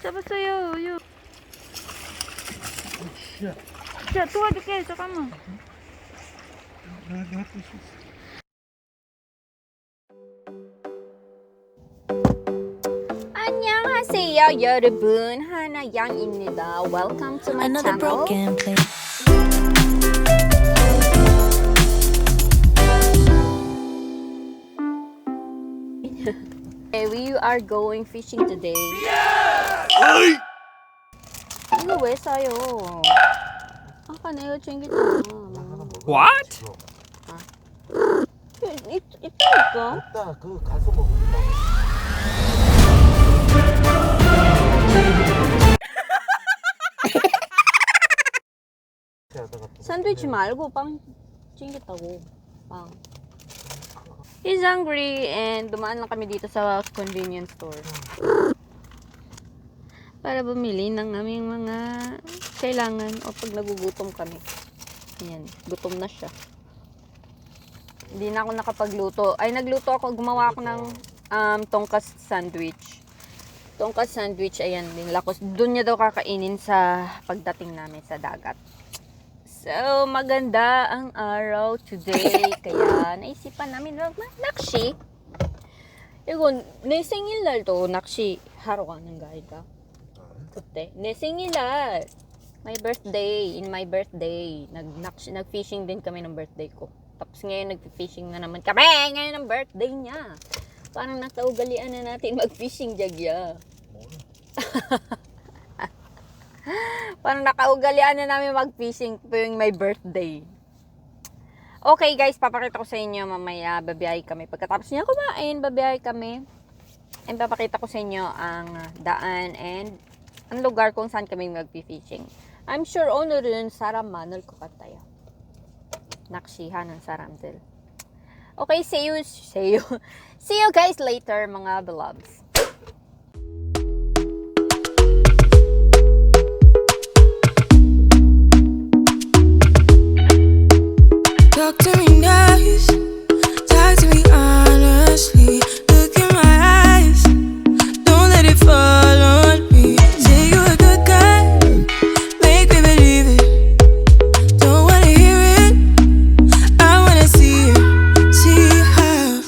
잡았어요. 자, 도와줄게. 잠깐만. 내가 뜰 수 있어. 안녕하세요, 여러분. 하나양입니다. Welcome to my Another channel. broken place. We are going fishing today. 어이! 이거 왜 싸요? 아까 내가 챙겼잖아. What? 있다니까. 없다. 그거 가서 먹는다. 샌드위치 말고 빵 챙겼다고. 빵. He's hungry and dumaan lang kami dito sa convenience store. Para bumili ng aming mga kailangan o pag nagugutom kami. Ayan, gutom na siya. Hindi na ako nakapagluto. Ay, nagluto ako. Gumawa ako ng tongkas sandwich. Tongkas sandwich, ayan, linlakos. Doon niya daw kakainin sa pagdating namin sa dagat. So, maganda ang araw today. Kaya, naisipan namin nakshi. 이거 내 생일날 또 낚시 하러 가는 거 아이가? 그때 내 생일날 my birthday, in my birthday nag-fishing din kami ng birthday ko. Tapos ngayon nag-fishing na naman kami ngayon ng birthday niya. Parang nakaugalian na natin mag-fishing, Jagya. Parang nakaugalian na namin mag-fishing tuwing my birthday. Okay guys, papakita ko sa inyo mamaya, babiyahe kami. Pagkatapos niya kumain, babiyahe kami. And papakita ko sa inyo ang daan and ang lugar kung saan kami mag-fishing. I'm sure 오늘은 사람 많을 것 같아요. 낚시하는 사람들. Okay, see you guys later mga beloveds. Talk to me nice, talk to me honestly. Look in my eyes, don't let it fall on me. Say you're a good guy, make me believe it. Don't wanna hear it, I wanna see it. See how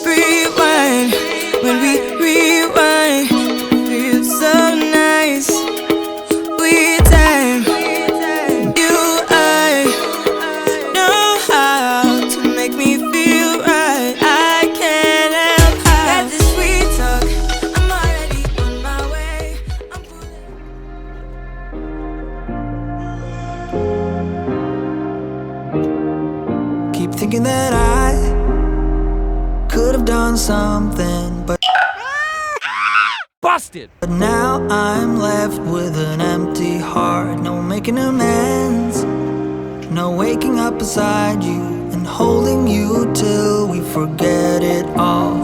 rewind, when we rewind, feels so nice. We time, you I know how to make me feel right. I can't help how that this sweet talk. I'm already on my way. I'm pulling. Keep thinking that I could have done something, but Busted! now I'm left with an empty heart. No making amends, no waking up beside you and holding you till we forget it all.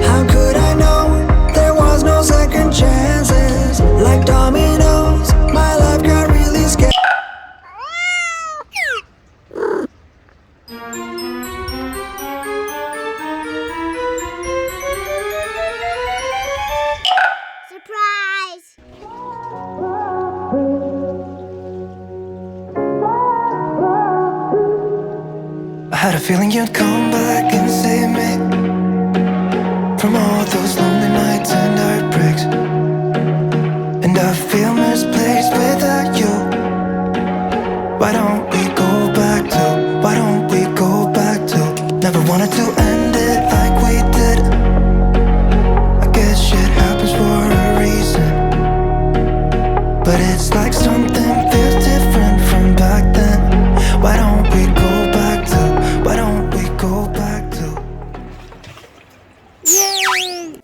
How could I know there was no second chances? Like dominoes, my life got really scared. Surprise! I had a feeling you'd come back and save me from all those lonely nights and heartbreaks. And I feel misplaced without you. Why don't we go back to, why don't we go back to, never wanted to end it like we did. I guess shit happens for a reason, but it's like something feels different from back then. Why don't we go back to, why don't we go back to? Yay!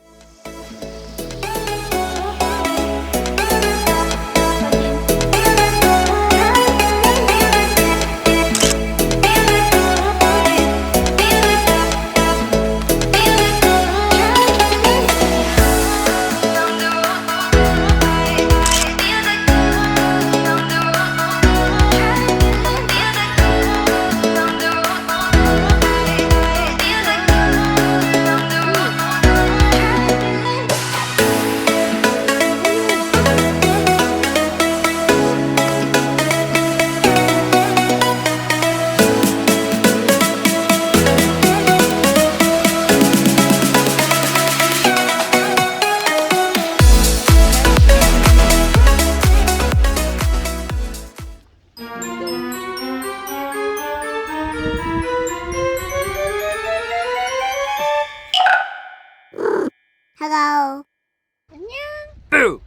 Boo!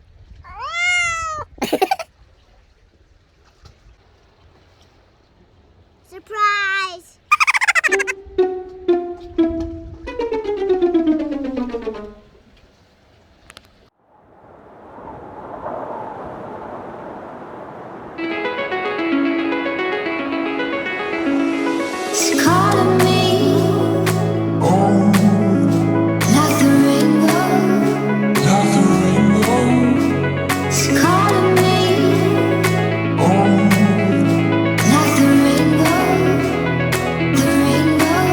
Surprise! She's calling me like the rainbow. She's calling me like the rainbow. The rainbow.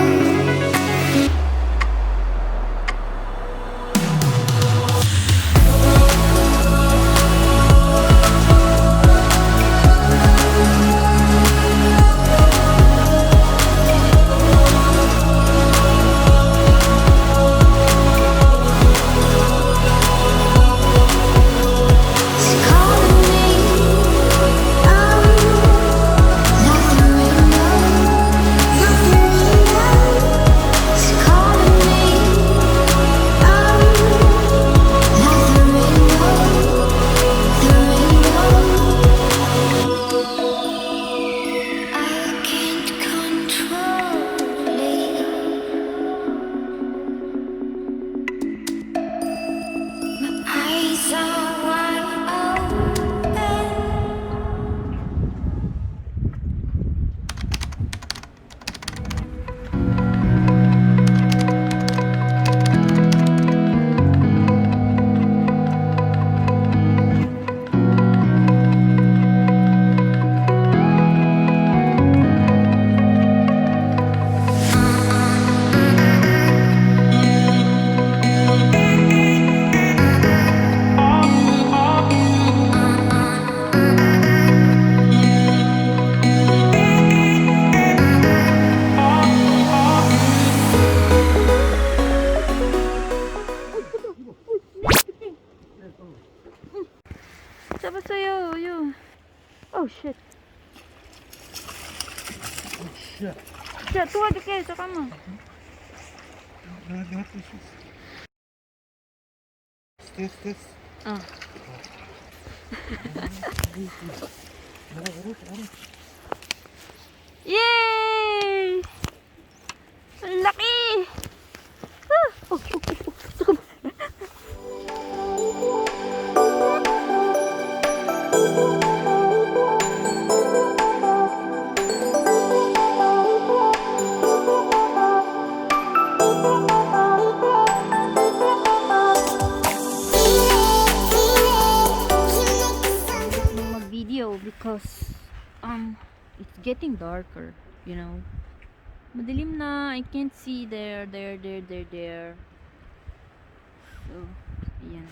She's calling me like the rainbow. She's calling me like the rainbow. The rainbow. I can't control it. My eyes are wide open. 잡았어요, 유. Oh shit. 자, 도와줄게. 잠깐만. 어. 예! Ang laki! Ah! Oh, 잠깐만. Mag-video because it's getting darker, you know. Madilim na, I can't see there. So, ayan.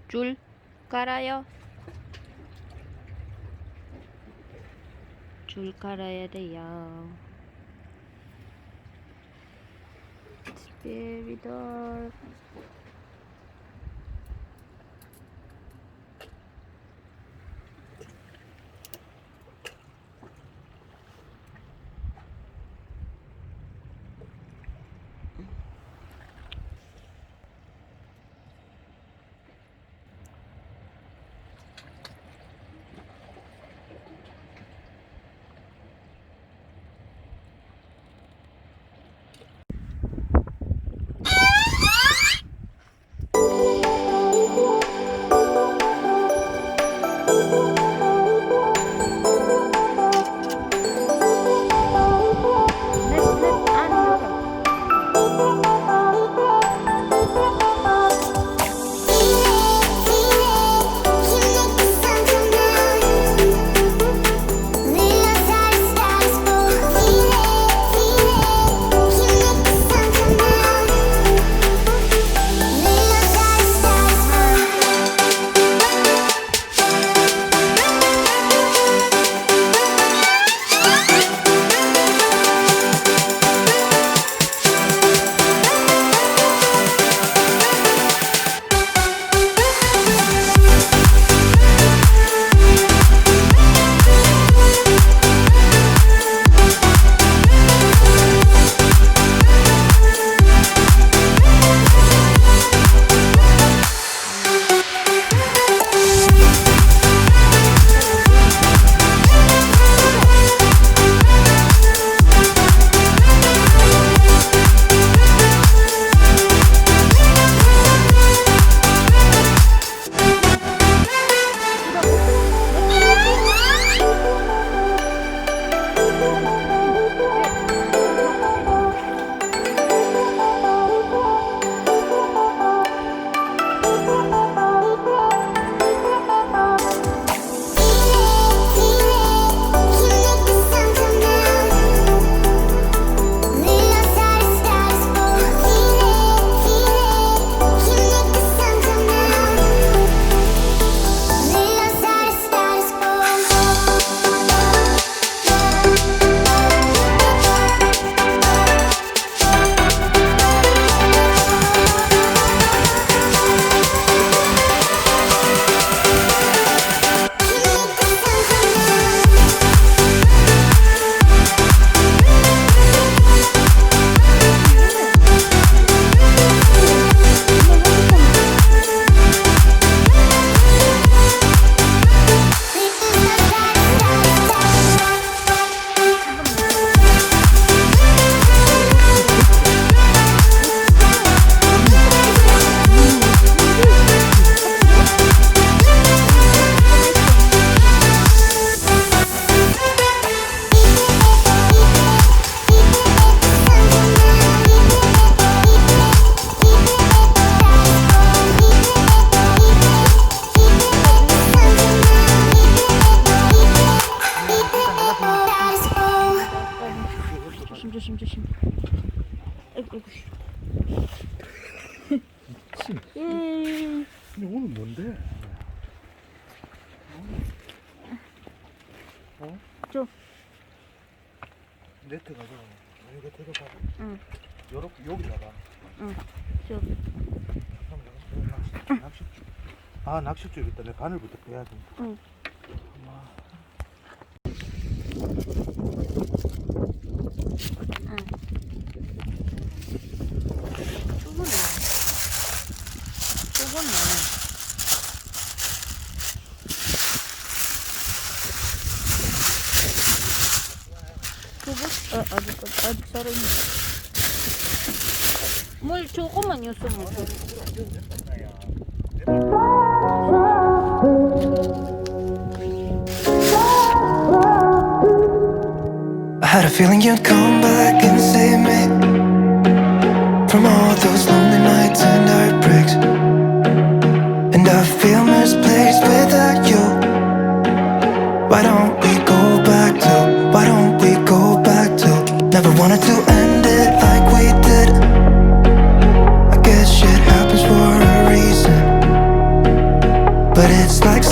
줄 깔아요. 줄 깔아야 돼요. It's very dark. 근데 오늘 뭔데? 어? 줘. 네트 가자. 여기 대고 봐. 응. 요렇게 여기다가. 응. 줘. 낚싯줄. 아 낚싯줄 있다. 내 바늘부터 빼야 돼. 응. 수분해. 수분해. 수분? 아직 살아있네. 물 조금만 있으면 돼. I had a feeling you'd come back and save me from all those lonely nights and heartbreaks. And I feel misplaced without you. Why don't we go back to? Why don't we go back to? Never wanted to end it like we did. I guess shit happens for a reason, but it's like